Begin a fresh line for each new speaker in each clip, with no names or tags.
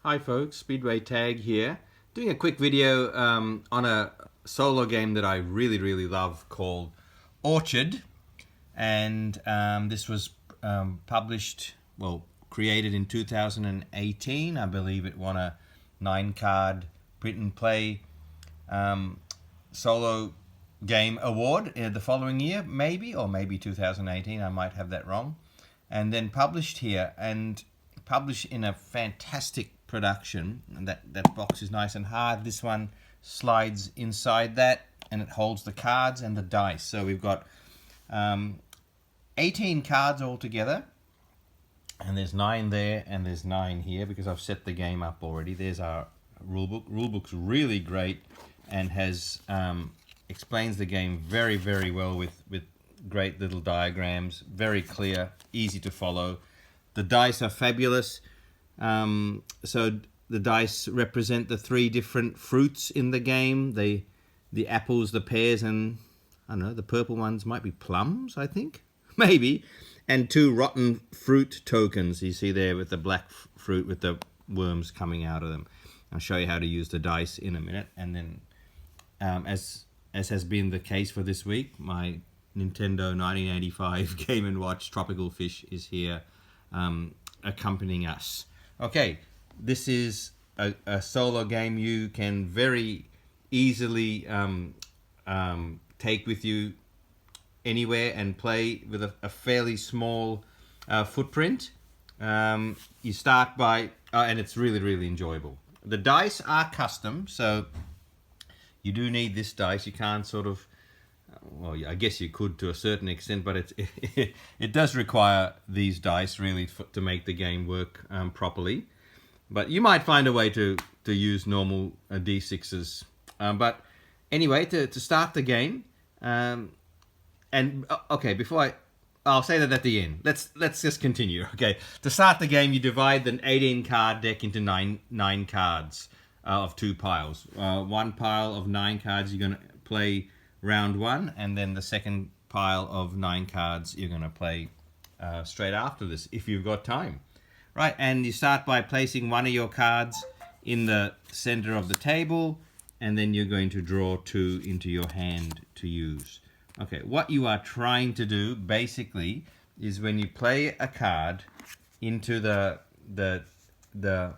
Hi folks, Speedway Tag here. Doing a quick video on a solo game that I really love called Orchard. And this was created in 2018. I believe it won a 9-card print and play solo game award the following year, maybe 2018. I might have that wrong. And then published here and published in a fantastic production. And that box is nice and hard. This one slides inside that and it holds the cards and the dice. So we've got 18 cards altogether, and there's 9 there and there's 9 here because I've set the game up already. There's our rulebook. Rulebook's really great and has explains the game very well with great little diagrams, very clear, easy to follow. The dice are fabulous. So the dice represent the 3 different fruits in the game. The apples, the pears, and I don't know, the purple ones might be plums, I think. Maybe. And 2 rotten fruit tokens you see there with the black fruit with the worms coming out of them. I'll show you how to use the dice in a minute. And then as has been the case for this week, my Nintendo 1985 Game & Watch Tropical Fish is here accompanying us. Okay, this is a solo game you can very easily take with you anywhere and play with a fairly small footprint. You start by, and it's really enjoyable. The dice are custom, so you do need this dice. You can't sort of, well, I guess you could to a certain extent, but it does require these dice really to make the game work properly. But you might find a way to use normal D6s. But anyway, to start the game, okay, I'll say that at the end. Let's just continue. Okay, to start the game, you divide the 18-card deck into nine cards of 2 piles. One pile of 9 cards you're going to play round 1, and then the second pile of 9 cards you're going to play straight after this, if you've got time. Right, and you start by placing one of your cards in the center of the table, and then you're going to draw 2 into your hand to use. Okay, what you are trying to do basically is when you play a card into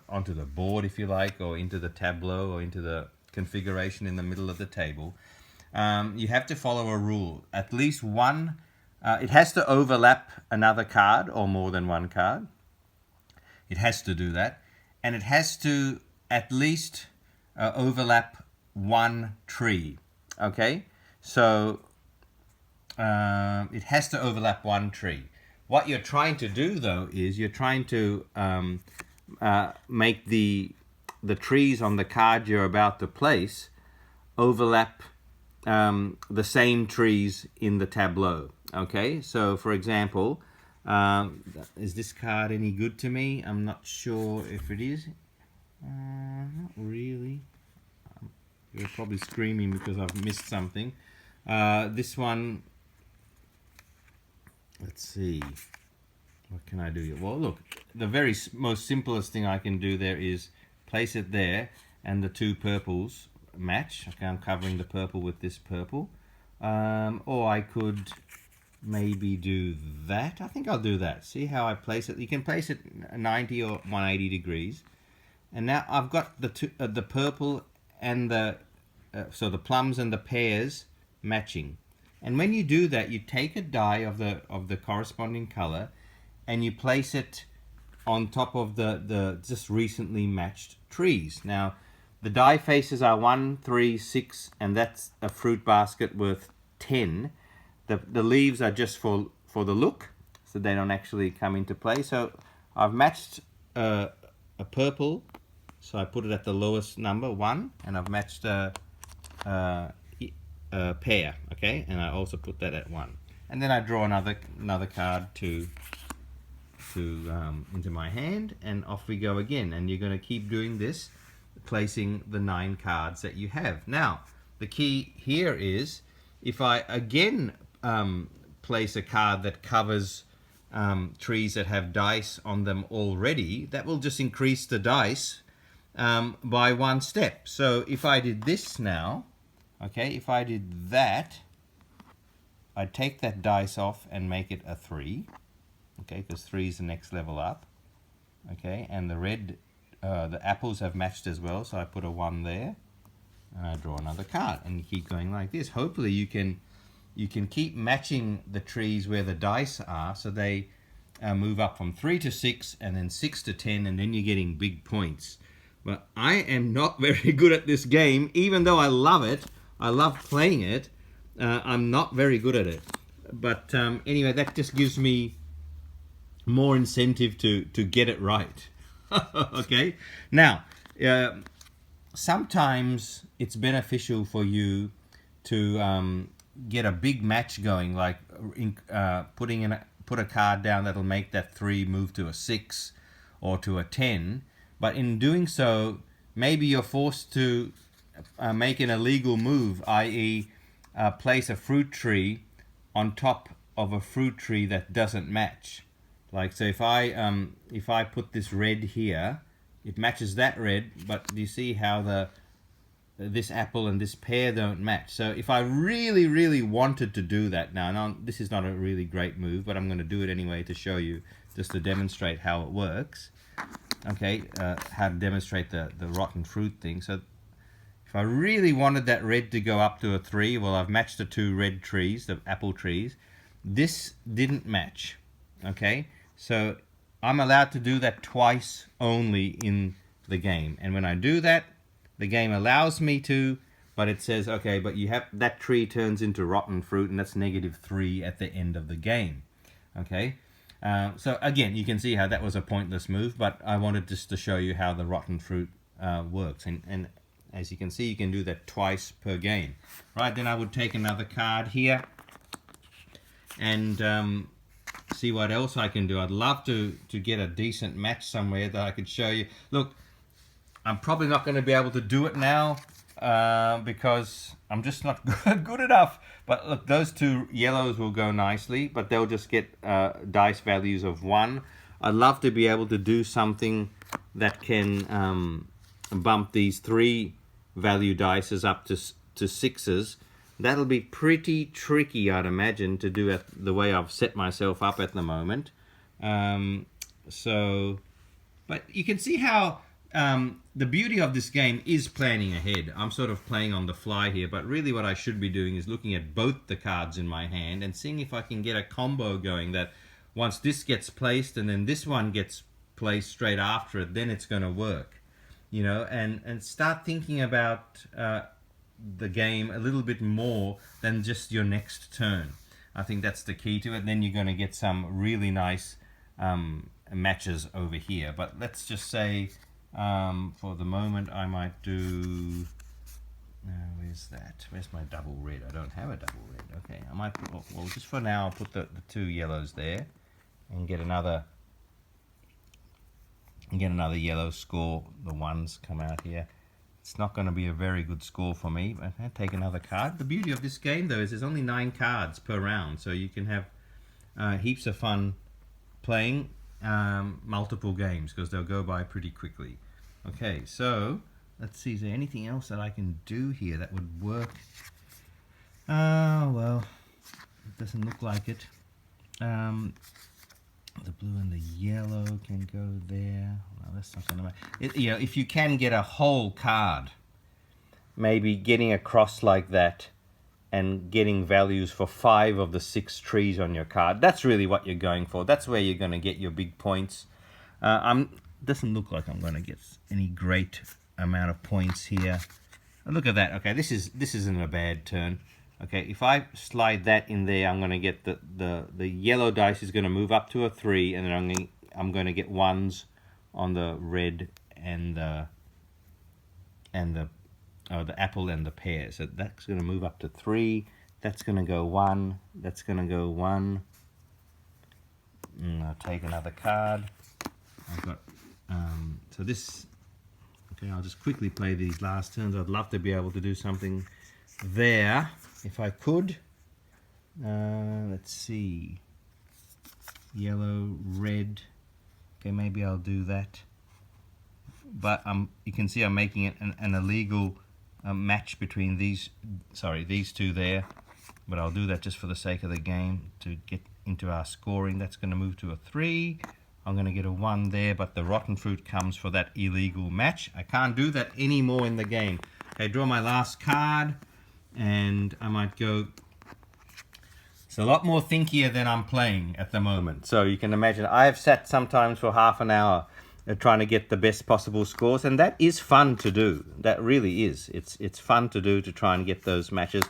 onto the board, if you like, or into the tableau, or into the configuration in the middle of the table, you have to follow a rule. At least one, it has to overlap another card or more than one card. It has to do that, and it has to at least overlap one tree. Okay, so it has to overlap one tree. What you're trying to do, though, is you're trying to make the trees on the card you're about to place overlap the same trees in the tableau. Okay, so for example, is this card any good to me? I'm not sure if it is. Not really. You're probably screaming because I've missed something. This one, let's see. What can I do here? Well, look, the very most simplest thing I can do there is place it there, and the 2 purples match. Okay, I'm covering the purple with this purple. Or I could maybe do that. I think I'll do that. See how I place it? You can place it 90 or 180 degrees. And now I've got the purple and so the plums and the pears matching. And when you do that, you take a die of the corresponding color and you place it on top of the just recently matched trees. Now, the die faces are 1, 3, 6, and that's a fruit basket worth 10. The leaves are just for the look, so they don't actually come into play. So I've matched a purple, so I put it at the lowest number, 1, and I've matched a pear, okay, and I also put that at 1. And then I draw another card into my hand, and off we go again. And you're going to keep doing this, placing the 9 cards that you have. Now, the key here is if I again place a card that covers trees that have dice on them already, that will just increase the dice by one step. So if I did this now, okay, if I did that, I'd take that dice off and make it a 3, okay, because 3 is the next level up, okay, and the red, the apples have matched as well, so I put a 1 there, and I draw another card, and you keep going like this. Hopefully you can keep matching the trees where the dice are, so they move up from 3 to 6, and then 6 to 10, and then you're getting big points. But I am not very good at this game, even though I love it. I love playing it. I'm not very good at it. But anyway, that just gives me more incentive to get it right. Okay? Now, sometimes it's beneficial for you to get a big match going, like put a card down that'll make that 3 move to a 6 or to a 10. But in doing so, maybe you're forced to make an illegal move, i.e. Place a fruit tree on top of a fruit tree that doesn't match. Like, so if I put this red here, it matches that red, but do you see how this apple and this pear don't match? So if I really, really wanted to do that, now this is not a really great move, but I'm going to do it anyway to show you, just to demonstrate how it works. Okay, how to demonstrate the rotten fruit thing. So if I really wanted that red to go up to a 3, well, I've matched the 2 red trees, the apple trees. This didn't match, okay? So I'm allowed to do that twice only in the game. And when I do that, the game allows me to, but it says, okay, but you have, that tree turns into rotten fruit, and that's -3 at the end of the game, okay? So again, you can see how that was a pointless move, but I wanted just to show you how the rotten fruit works. And as you can see, you can do that twice per game. Right, then I would take another card here and see what else I can do. I'd love to get a decent match somewhere that I could show you. Look, I'm probably not going to be able to do it now because I'm just not good enough. But look, those 2 yellows will go nicely, but they'll just get dice values of 1. I'd love to be able to do something that can bump these 3 value dices up to 6s. That'll be pretty tricky, I'd imagine, to do it the way I've set myself up at the moment. But you can see how the beauty of this game is planning ahead. I'm sort of playing on the fly here, but really what I should be doing is looking at both the cards in my hand and seeing if I can get a combo going that once this gets placed and then this one gets placed straight after it, then it's going to work. You know, and start thinking about the game a little bit more than just your next turn. I think that's the key to it. Then you're going to get some really nice matches over here. But let's just say, for the moment, I might do... where's that? Where's my double red? I don't have a double red. Okay, I might put... Well, just for now, I'll put the 2 yellows there and get another yellow score. The 1s come out here. It's not going to be a very good score for me, but I'll take another card. The beauty of this game, though, is there's only 9 cards per round, so you can have heaps of fun playing multiple games, because they'll go by pretty quickly. Okay, so let's see, is there anything else that I can do here that would work? Well, it doesn't look like it. The blue and the yellow can go there. Well, that's not going to make... You know, if you can get a whole card, maybe getting across like that and getting values for 5 of the 6 trees on your card, that's really what you're going for. That's where you're going to get your big points. Doesn't look like I'm going to get any great amount of points here. Look at that. Okay, this isn't a bad turn. Okay, if I slide that in there, I'm going to get the yellow dice is going to move up to a 3, and then I'm going to get 1s on the red and the apple and the pear. So that's going to move up to 3. That's going to go 1. That's going to go 1. And I'll take another card. I've got so this. Okay, I'll just quickly play these last turns. I'd love to be able to do something there if I could. Let's see, yellow, red. Okay, maybe I'll do that. but you can see I'm making it an illegal match between these two there, but I'll do that just for the sake of the game to get into our scoring. That's going to move to a 3. I'm going to get a 1 there, but the rotten fruit comes for that illegal match. I can't do that anymore in the game. Okay, draw my last card, and I might go. It's a lot more thinkier than I'm playing at the moment. So you can imagine I have sat sometimes for half an hour trying to get the best possible scores, and that is fun to do. That really is. It's fun to do, to try and get those matches.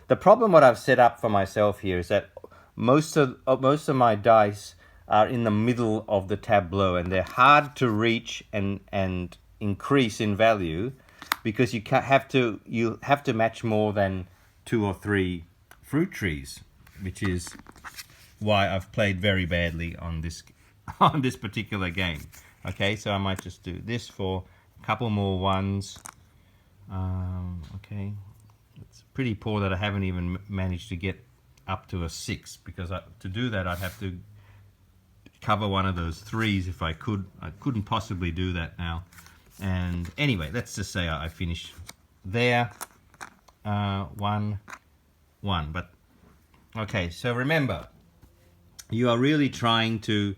The problem what I've set up for myself here is that most of my dice are in the middle of the tableau, and they're hard to reach and increase in value because you have to match more than 2 or 3 fruit trees, which is why I've played very badly on this particular game. Okay, so I might just do this for a couple more 1s. Okay, it's pretty poor that I haven't even managed to get up to a 6, because to do that I'd have to cover one of those 3s if I could. I couldn't possibly do that now. And anyway, let's just say I finished there. 1, 1. But okay, so remember, you are really trying to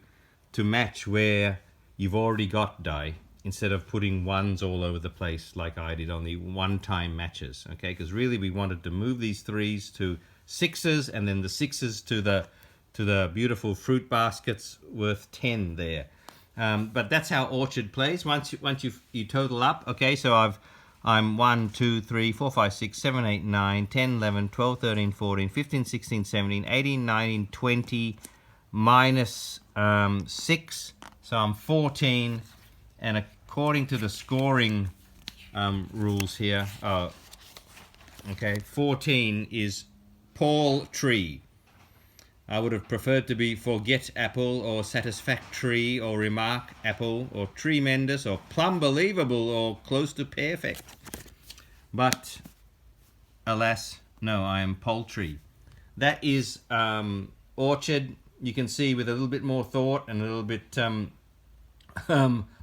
match where you've already got die, instead of putting 1s all over the place like I did on the one-time matches. Okay, because really we wanted to move these 3s to 6s, and then the 6s to the beautiful fruit baskets worth 10 there. But that's how Orchard plays. Once you total up, okay, so I'm 1, 2, 3, 4, 5, 6, 7, 8, 9, 10, 11, 12, 13, 14, 15, 16, 17, 18, 19, 20, minus 6, so I'm 14, and according to the scoring rules here, okay, 14 is Paul Tree. I would have preferred to be Forget Apple, or Satisfactory, or Remark Apple, or Tremendous, or Plumbelievable, or Close to Perfect. But alas, no, I am Poultry. That is Orchard. You can see with a little bit more thought and a little bit,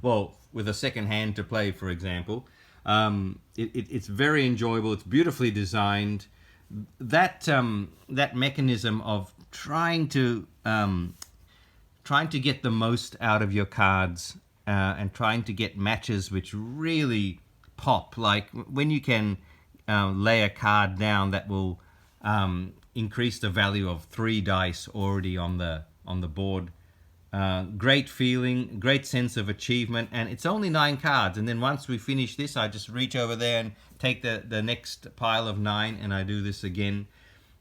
well, with a second hand to play, for example. It's very enjoyable. It's beautifully designed. That mechanism of trying to get the most out of your cards and trying to get matches which really pop, like when you can lay a card down that will increase the value of 3 dice already on the board. Great feeling, great sense of achievement, and it's only 9 cards. And then once we finish this, I just reach over there and take the next pile of 9, and I do this again.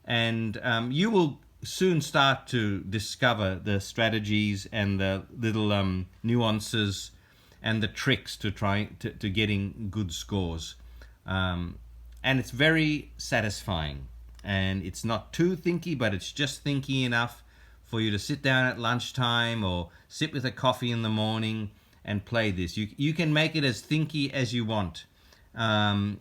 And you will soon start to discover the strategies and the little nuances and the tricks to getting good scores. And it's very satisfying. And it's not too thinky, but it's just thinky enough for you to sit down at lunchtime or sit with a coffee in the morning and play this. You can make it as thinky as you want, and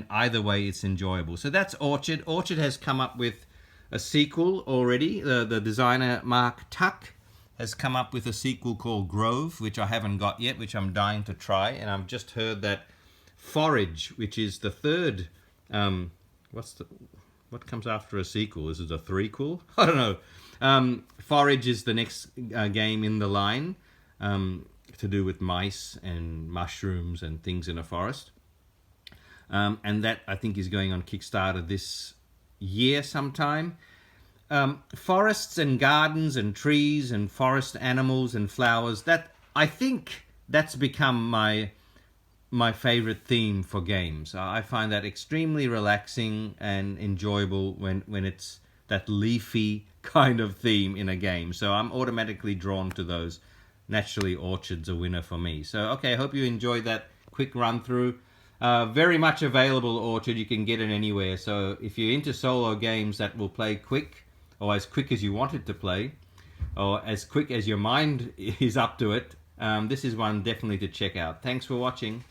either way it's enjoyable. So that's Orchard. Orchard has come up with a sequel already. The designer Mark Tuck has come up with a sequel called Grove, which I haven't got yet, which I'm dying to try. And I've just heard that Forage, which is the third, what comes after a sequel? Is it a threequel? I don't know. Forage is the next game in the line, to do with mice and mushrooms and things in a forest. And that, I think, is going on Kickstarter this year sometime. Forests and gardens and trees and forest animals and flowers, that I think that's become my favorite theme for games. I find that extremely relaxing and enjoyable when it's that leafy kind of theme in a game. So I'm automatically drawn to those. Naturally, Orchard's a winner for me. So, okay, I hope you enjoyed that quick run through. Very much available, Orchard. You can get it anywhere. So if you're into solo games that will play quick, or as quick as you want it to play, or as quick as your mind is up to it, this is one definitely to check out. Thanks for watching.